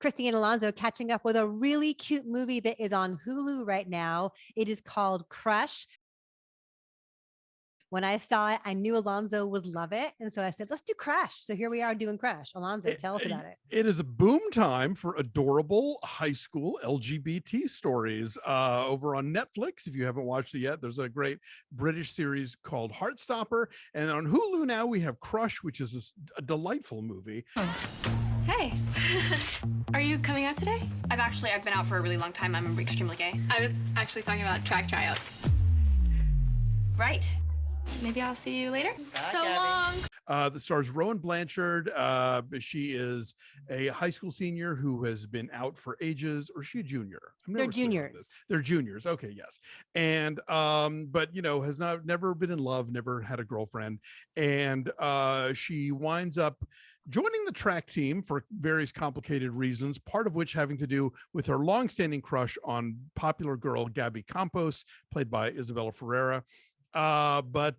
Christy and Alonso catching up with a really cute movie that is on Hulu right now. It is called Crush. When I saw it, I knew Alonso would love it. And so I said, let's do Crush. So here we are doing Crush. Alonso, tell us about it. It is a boom time for adorable high school LGBT stories over on Netflix. If you haven't watched it yet, there's a great British series called Heartstopper. And on Hulu now we have Crush, which is a delightful movie. Hey, are you coming out today? I've been out for a really long time. I'm extremely gay. I was actually talking about track tryouts. Right. Maybe I'll see you later. Bye, so Gabby. Long. That stars Rowan Blanchard. She is a high school senior who has been out for ages, or is she a junior? They're juniors. They're juniors. Okay, yes. And but has never been in love, never had a girlfriend, and she winds up joining the track team for various complicated reasons, part of which having to do with her longstanding crush on popular girl Gabby Campos, played by Isabella Ferreira. But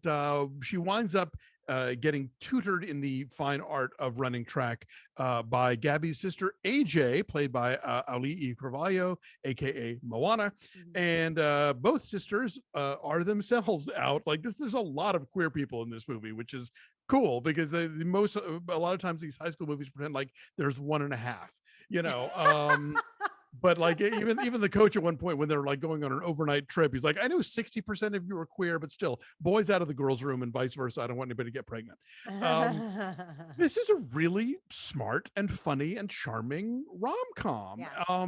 she winds up getting tutored in the fine art of running track by Gabby's sister AJ, played by Auli'i Cravalho, aka Moana. And both sisters are themselves out. Like this, there's a lot of queer people in this movie, which is cool because a lot of times these high school movies pretend like there's 1.5, But like even the coach at one point when they're like going on an overnight trip, he's like, I know 60% of you are queer, but still boys out of the girls' room and vice versa. I don't want anybody to get pregnant. This is a really smart and funny and charming rom-com. Yeah.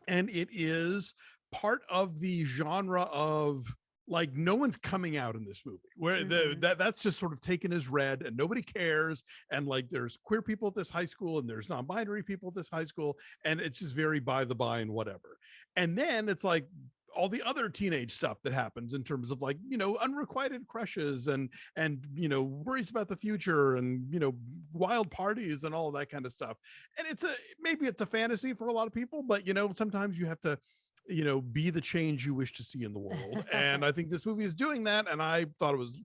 And it is part of the genre of like no one's coming out in this movie where that's just sort of taken as read and nobody cares, and like there's queer people at this high school and there's non-binary people at this high school, and it's just very by the by and whatever. And then it's like all the other teenage stuff that happens in terms of like unrequited crushes and worries about the future and wild parties and all of that kind of stuff. And maybe it's a fantasy for a lot of people, but sometimes you have to be the change you wish to see in the world. And I think this movie is doing that. And I thought it was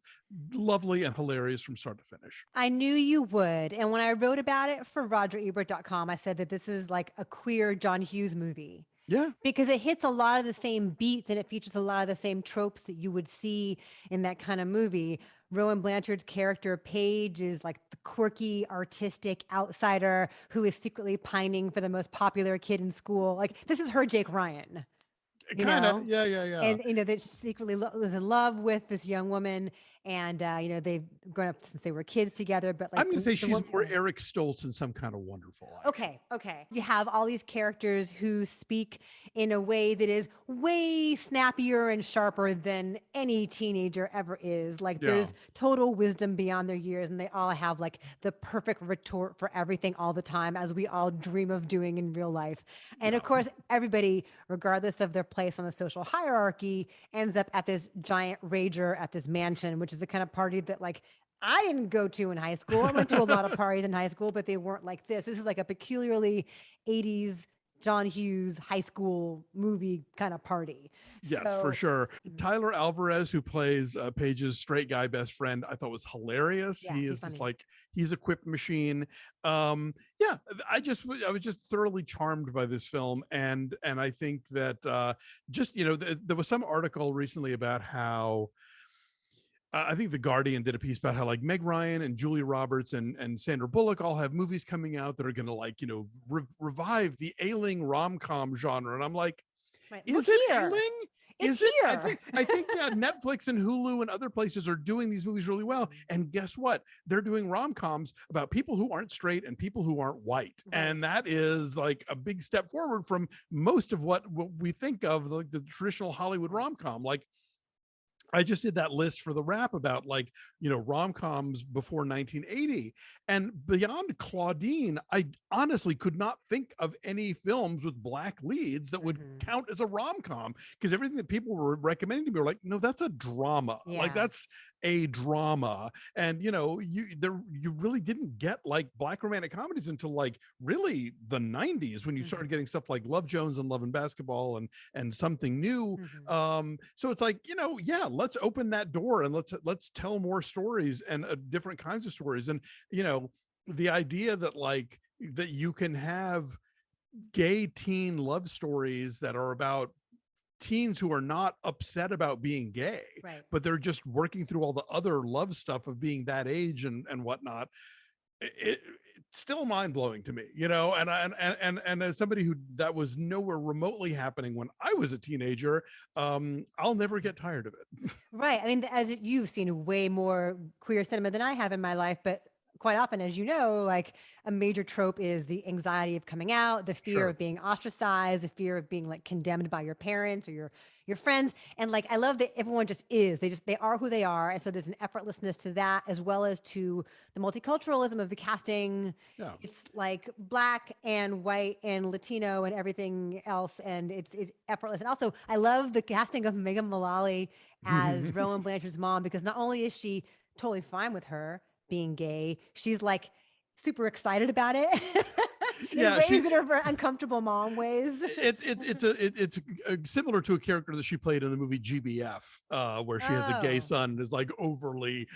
lovely and hilarious from start to finish. I knew you would. And when I wrote about it for RogerEbert.com, I said that this is like a queer John Hughes movie. Yeah. Because it hits a lot of the same beats and it features a lot of the same tropes that you would see in that kind of movie. Rowan Blanchard's character, Paige, is like the quirky, artistic outsider who is secretly pining for the most popular kid in school. Like, this is her Jake Ryan. Kind of. Yeah. And, that she secretly was in love with this young woman. And, they've grown up since they were kids together. But like, I'm going to say she's more Eric Stoltz in Some Kind of Wonderful Life. Okay. You have all these characters who speak in a way that is way snappier and sharper than any teenager ever is. Like there's total wisdom beyond their years, and they all have like the perfect retort for everything all the time, as we all dream of doing in real life. And of course, everybody, regardless of their place on the social hierarchy, ends up at this giant rager at this mansion, which is the kind of party that like I didn't go to in high school. I went to a lot of parties in high school, but they weren't like this. This is like a peculiarly 80s John Hughes high school movie kind of party. Yes, for sure. Tyler Alvarez, who plays Paige's straight guy best friend, I thought was hilarious. Yeah, he is just like, he's a quip machine. I was just thoroughly charmed by this film. And I think that there was some article recently about how I think The Guardian did a piece about how like Meg Ryan and Julia Roberts and Sandra Bullock all have movies coming out that are going to like, revive the ailing rom-com genre. And I'm like, is it ailing? It's here. I think Netflix and Hulu and other places are doing these movies really well. And guess what? They're doing rom-coms about people who aren't straight and people who aren't white. Right. And that is like a big step forward from most of what we think of like the traditional Hollywood rom-com. Like, I just did that list for the Wrap about like, rom-coms before 1980, and beyond Claudine, I honestly could not think of any films with black leads that would count as a rom-com, because everything that people were recommending to me were like, no, that's a drama. Like that's a drama. And you really didn't get like black romantic comedies until like really the 90s, when you started getting stuff like Love Jones and Love and Basketball and Something New. So it's like, let's open that door and let's tell more stories and different kinds of stories. And the idea that like that you can have gay teen love stories that are about teens who are not upset about being gay, Right. but they're just working through all the other love stuff of being that age and whatnot. It's still mind blowing to me, and as somebody who that was nowhere remotely happening when I was a teenager, I'll never get tired of it. Right. I mean, you've seen way more queer cinema than I have in my life, but quite often, as you know, like a major trope is the anxiety of coming out, the fear Sure. of being ostracized, the fear of being like condemned by your parents or your friends. And like I love that everyone just is. They are who they are. And so there's an effortlessness to that, as well as to the multiculturalism of the casting. Yeah. It's like black and white and Latino and everything else. And it's effortless. And also I love the casting of Megan Mullally as Rowan Blanchard's mom, because not only is she totally fine with her being gay, she's like super excited about it in Yeah, ways that are very uncomfortable mom ways. It's similar to a character that she played in the movie GBF, where she has a gay Oh. son and is like overly,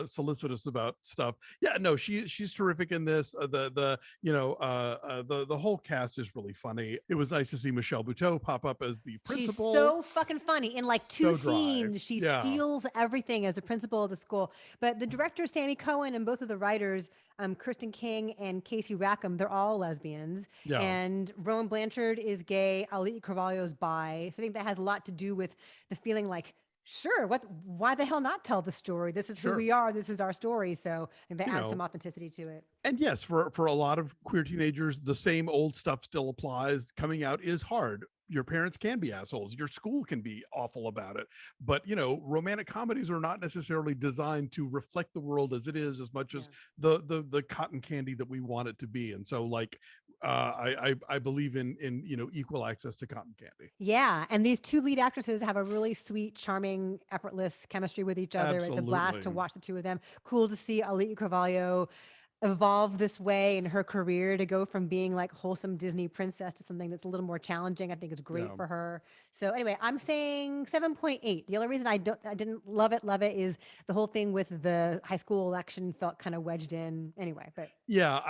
solicitous about stuff. Yeah, no, she's terrific in this. The whole cast is really funny. It was nice to see Michelle Buteau pop up as the principal. She's so fucking funny. In like two So dry. scenes, she Yeah. steals everything as a principal of the school. But the director, Sammi Cohen, and both of the writers, Kirsten King and Casey Rackham, they're all lesbians. Yeah. And Rowan Blanchard is gay. Auli'i Cravalho is bi. So I think that has a lot to do with the feeling like, sure, why the hell not tell the story? This is Sure. who we are. This is our story. So I think that You adds some know, authenticity to it. And yes, for a lot of queer teenagers, the same old stuff still applies. Coming out is hard. Your parents can be assholes. Your school can be awful about it. But, romantic comedies are not necessarily designed to reflect the world as it is, as much as the cotton candy that we want it to be. And so, like, I believe in equal access to cotton candy. Yeah, and these two lead actresses have a really sweet, charming, effortless chemistry with each other. It's a blast to Absolutely. watch the two of them. Cool to see Auli'i Cravalho evolve this way in her career, to go from being like wholesome Disney princess to something that's a little more challenging. I think it's great Yeah. for her. So anyway, I'm saying 7.8. The only reason I didn't love it is the whole thing with the high school election felt kind of wedged in anyway. But Yeah,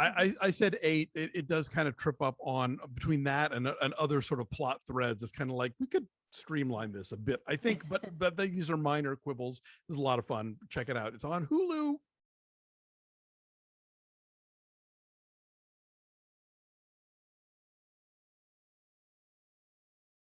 I said 8. It does kind of trip up on between that and other sort of plot threads. It's kind of like we could streamline this a bit, I think, but these are minor quibbles. It's a lot of fun. Check it out. It's on Hulu.